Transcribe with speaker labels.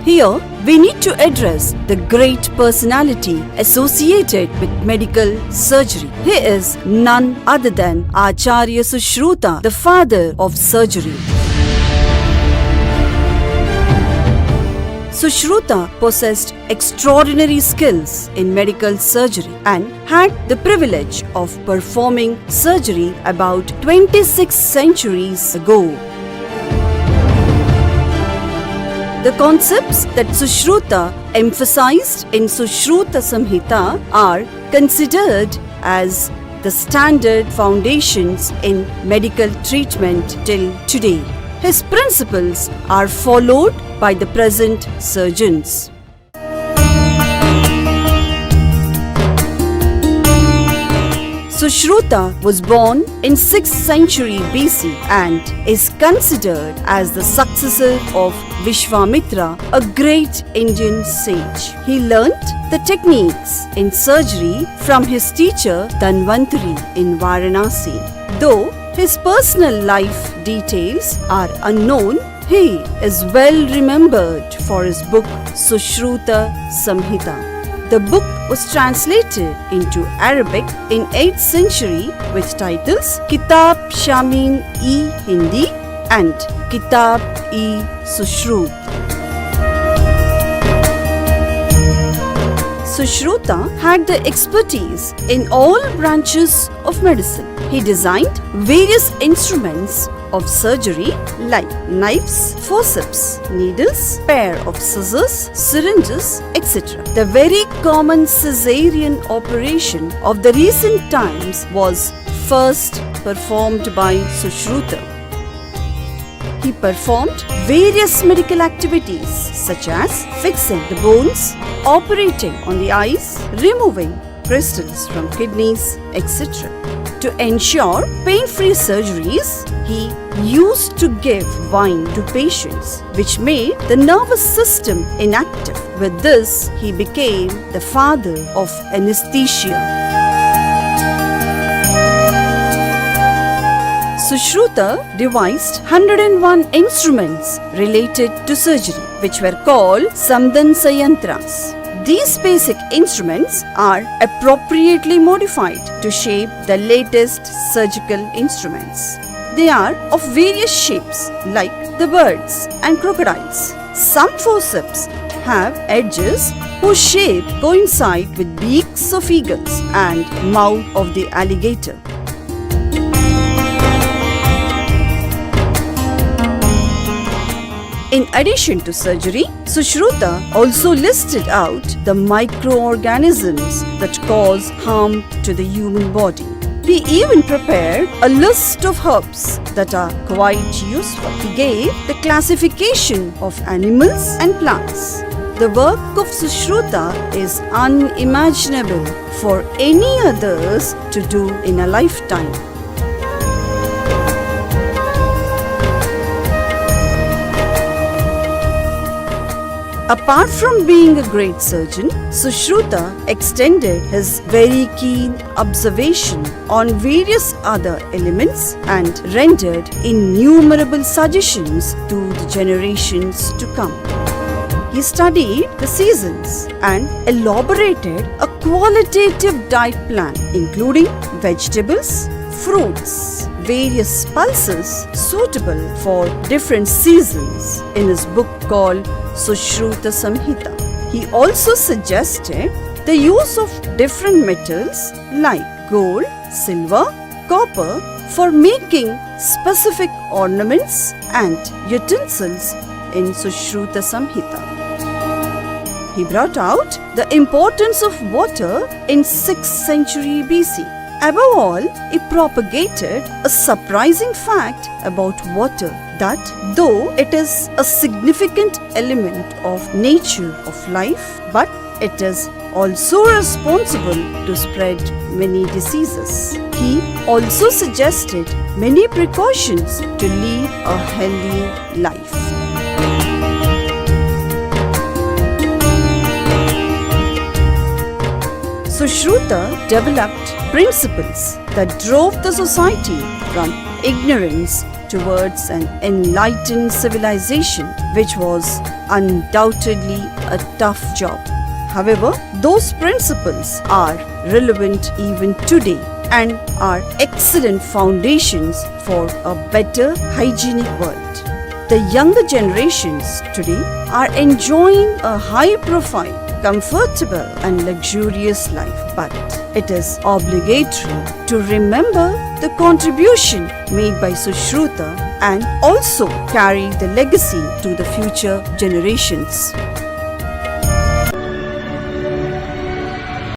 Speaker 1: Here, we need to address the great personality associated with medical surgery. He is none other than Acharya Sushruta, the father of surgery. Sushruta possessed extraordinary skills in medical surgery and had the privilege of performing surgery about 26 centuries ago. The concepts that Sushruta emphasized in Sushruta Samhita are considered as the standard foundations in medical treatment till today. His principles are followed by the present surgeons. Sushruta was born in 6th century BC and is considered as the successor of Vishwamitra, a great Indian sage. He learnt the techniques in surgery from his teacher Dhanvantari in Varanasi. Though his personal life details are unknown, he is well remembered for his book Sushruta Samhita. The book was translated into Arabic in 8th century with titles Kitab Shamin-e-Hindi and Kitab-e-Sushrut. Sushruta had the expertise in all branches of medicine. He designed various instruments of surgery like knives, forceps, needles, pair of scissors, syringes, etc. The very common caesarean operation of the recent times was first performed by Sushruta. He performed various medical activities such as fixing the bones, operating on the eyes, removing crystals from kidneys, etc. To ensure pain-free surgeries, he used to give wine to patients, which made the nervous system inactive. With this, he became the father of anesthesia. Sushruta devised 101 instruments related to surgery, which were called Samdansayantras. These basic instruments are appropriately modified to shape the latest surgical instruments. They are of various shapes like the birds and crocodiles. Some forceps have edges whose shape coincide with beaks of eagles and mouth of the alligator. In addition to surgery, Sushruta also listed out the microorganisms that cause harm to the human body. He even prepared a list of herbs that are quite useful. He gave the classification of animals and plants. The work of Sushruta is unimaginable for any others to do in a lifetime. Apart from being a great surgeon, Sushruta extended his very keen observation on various other elements and rendered innumerable suggestions to the generations to come. He studied the seasons and elaborated a qualitative diet plan, including vegetables, fruits, various pulses suitable for different seasons in his book called Sushruta Samhita. He also suggested the use of different metals like gold, silver, copper for making specific ornaments and utensils in Sushruta Samhita. He brought out the importance of water in 6th century BC. Above all, he propagated a surprising fact about water, that though it is a significant element of nature of life, but it is also responsible to spread many diseases. He also suggested many precautions to lead a healthy life. Sushruta developed principles that drove the society from ignorance towards an enlightened civilization, which was undoubtedly a tough job. However, those principles are relevant even today and are excellent foundations for a better hygienic world. The younger generations today are enjoying a high-profile, comfortable and luxurious life, but it is obligatory to remember the contribution made by Sushruta and also carry the legacy to the future generations.